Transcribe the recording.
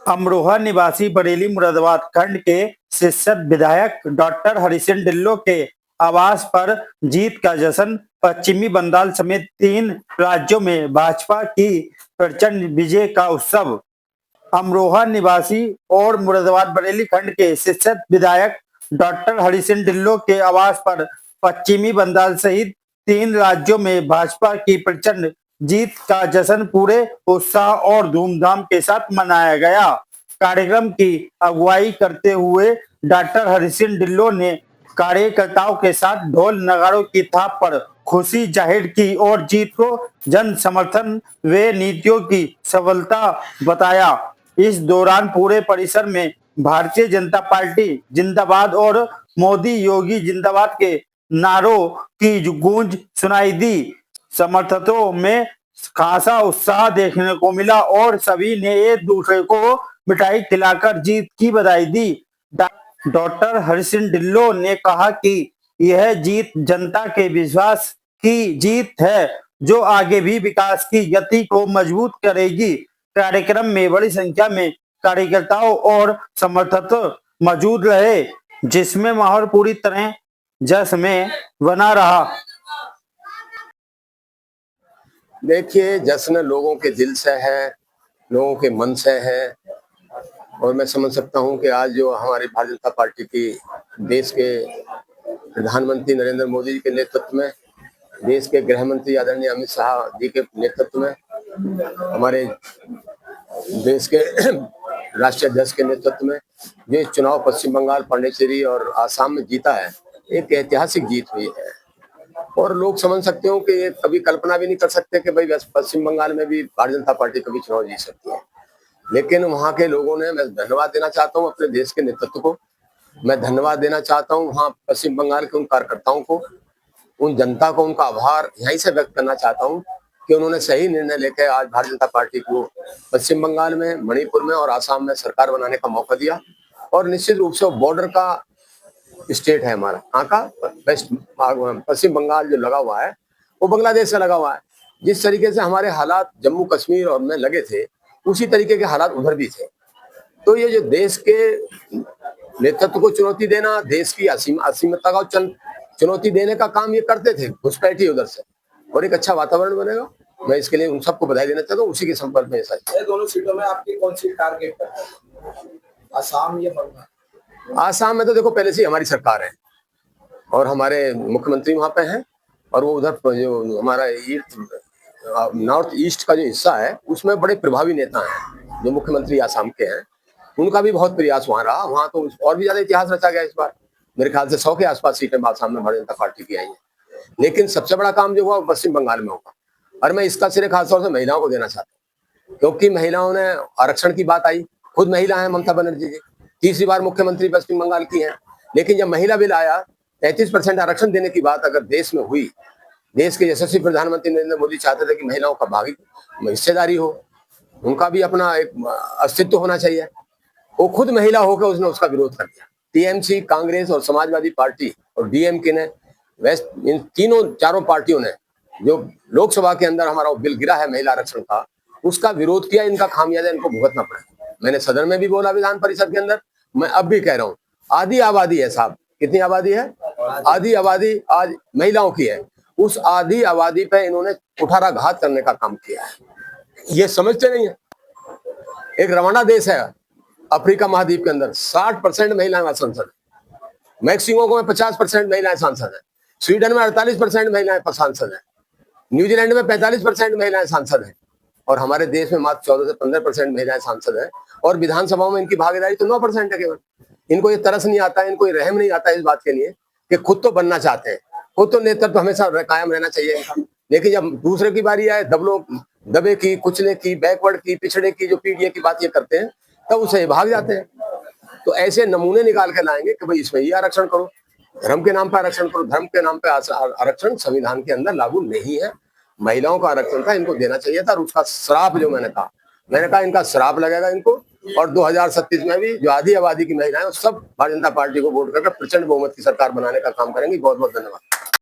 अमरोहा निवासी बरेली मुरादाबाद खंड के शिक्षक विधायक डॉक्टर हरिसिंह ढिल्लों के आवास पर जीत का जश्न। पश्चिमी बंगाल समेत 3 राज्यों में भाजपा की प्रचंड विजय का उत्सव। अमरोहा निवासी और मुरादाबाद बरेली खंड के शिक्षक विधायक डॉक्टर हरिसिंह ढिल्लों के आवास पर पश्चिमी बंगाल सहित 3 राज्यों में भाजपा की प्रचंड जीत का जश्न पूरे उत्साह और धूमधाम के साथ मनाया गया। कार्यक्रम की अगुवाई करते हुए डॉक्टर हरिसिंह ढिल्लों ने कार्यकर्ताओं के साथ ढोल नगाड़ों की थाप पर खुशी जाहिर की और जीत को जन समर्थन व नीतियों की सफलता बताया। इस दौरान पूरे परिसर में भारतीय जनता पार्टी जिंदाबाद और मोदी योगी जिंदाबाद के नारों की गूंज सुनाई दी। समर्थकों में खासा उत्साह देखने को मिला और सभी ने एक दूसरे को मिठाई खिलाकर जीत की बधाई दी। डॉक्टर हरिसिंह ढिल्लों ने कहा कि यह जीत जनता के विश्वास की जीत है जो आगे भी विकास की गति को मजबूत करेगी। कार्यक्रम में बड़ी संख्या में कार्यकर्ताओं और समर्थक मौजूद रहे जिसमें माहौल पूरी तरह जश्न में बना रहा। देखिए, जश्न लोगों के दिल से है, लोगों के मन से है और मैं समझ सकता हूं कि आज जो हमारी भारतीय जनता पार्टी की देश के प्रधानमंत्री नरेंद्र मोदी जी के नेतृत्व में, देश के गृह मंत्री आदरणीय अमित शाह जी के नेतृत्व में, हमारे देश के राष्ट्रीय अध्यक्ष के नेतृत्व में ये चुनाव पश्चिम बंगाल, पांडिचेरी और आसाम में जीता है, एक ऐतिहासिक जीत हुई है। और लोग समझ सकते हो कि ये कभी कल्पना भी नहीं कर सकते कि भाई पश्चिम बंगाल में भी भारतीय जनता पार्टी कभी चुनाव जीत सकती है। लेकिन वहाँ के लोगों ने, मैं धन्यवाद देना चाहता हूँ अपने देश के नेतृत्व को, मैं धन्यवाद देना चाहता हूँ वहाँ पश्चिम बंगाल के उन कार्यकर्ताओं को, उन जनता को, उनका आभार यहीं से व्यक्त करना चाहता हूँ कि उन्होंने सही निर्णय लेकर आज भारतीय जनता पार्टी को पश्चिम बंगाल में, मणिपुर में और आसाम में सरकार बनाने का मौका दिया। और निश्चित रूप से बॉर्डर का स्टेट है हमारा, कहाँ का, वेस्ट पश्चिम बंगाल जो लगा हुआ है वो बांग्लादेश से लगा हुआ है। जिस तरीके से हमारे हालात जम्मू कश्मीर और में लगे थे उसी तरीके के हालात उधर भी थे। तो ये जो देश के नेतृत्व को चुनौती देना, देश की असीमता को चुनौती देने का काम ये करते थे घुसपैठी उधर से, और एक अच्छा वातावरण बनेगा। मैं इसके लिए उन सबको बधाई देना चाहता हूँ। उसी के संपर्क में ऐसा दोनों सीटों में आपकी कौन सी टारगेट है, आसाम या बंगाल? आसाम में तो देखो पहले से हमारी सरकार है और हमारे मुख्यमंत्री वहां पे हैं, और वो उधर जो हमारा नॉर्थ ईस्ट का जो हिस्सा है उसमें बड़े प्रभावी नेता हैं जो मुख्यमंत्री आसाम के हैं। उनका भी बहुत प्रयास वहां रहा, वहां तो और भी ज्यादा इतिहास रचा गया। इस बार मेरे ख्याल से 100 के आसपास सीटें आसाम में भारतीय जनता पार्टी की आई है। लेकिन सबसे बड़ा काम जो हुआ वो पश्चिम बंगाल में होगा, और मैं इसका श्रेय खासतौर से महिलाओं को देना चाहता हूँ, क्योंकि महिलाओं ने आरक्षण की बात आई, खुद महिला है ममता बनर्जी जी, तीसरी बार मुख्यमंत्री पश्चिम बंगाल की हैं। लेकिन जब महिला बिल आया, 33% आरक्षण देने की बात अगर देश में हुई, देश के यशस्वी प्रधानमंत्री नरेंद्र मोदी चाहते थे कि महिलाओं का भागी हिस्सेदारी हो, उनका भी अपना एक अस्तित्व होना चाहिए। वो खुद महिला होकर उसने उसका विरोध कर दिया। टीएमसी, कांग्रेस और समाजवादी पार्टी और डीएमके ने, इन चारों पार्टियों ने जो लोकसभा के अंदर हमारा बिल गिरा है महिला आरक्षण का, उसका विरोध किया। इनका खामियाजा इनको भुगतना पड़ा। मैंने सदन में भी बोला, विधान परिषद के अंदर, मैं अब भी कह रहा हूँ, आधी आबादी है साहब। कितनी आबादी है? आधी आबादी आज महिलाओं की है। उस आधी आबादी पे इन्होंने कुठाराघात करने का काम किया है। ये समझते नहीं है। एक रवाना देश है अफ्रीका महाद्वीप के अंदर, 60% महिलाएं सांसद है। मैक्सिको में 50% महिलाएं सांसद है। स्वीडन में 48% महिलाएं सांसद है। न्यूजीलैंड में 45% महिलाएं सांसद है। और हमारे देश में मात्र 14 से 15% महिलाएं सांसद है। और विधानसभाओं में इनकी भागीदारी तो 9% है केवल। इनको ये तरस नहीं आता है, इनको ये रहम नहीं आता है इस बात के लिए कि खुद तो बनना चाहते हैं, खुद तो नेतृत्व हमेशा कायम रहना चाहिए। लेकिन जब दूसरे की बारी आए, दबे की, कुचले की, बैकवर्ड की, पिछड़े की, जो पीढ़ी की बात ये करते हैं, तब उसे भाग जाते हैं। तो ऐसे नमूने निकाल के लाएंगे कि भाई इसमें ये आरक्षण करो, धर्म के नाम पर आरक्षण करो। धर्म के नाम पर आरक्षण संविधान के अंदर लागू नहीं है। महिलाओं का आरक्षण था, इनको देना चाहिए था। और उसका श्राप जो मैंने कहा इनका श्राप लगेगा इनको। और 2037 में भी जो आधी आबादी की महिलाएं, सब भारतीय जनता पार्टी को वोट करके प्रचंड बहुमत की सरकार बनाने का काम करेंगी। बहुत बहुत धन्यवाद।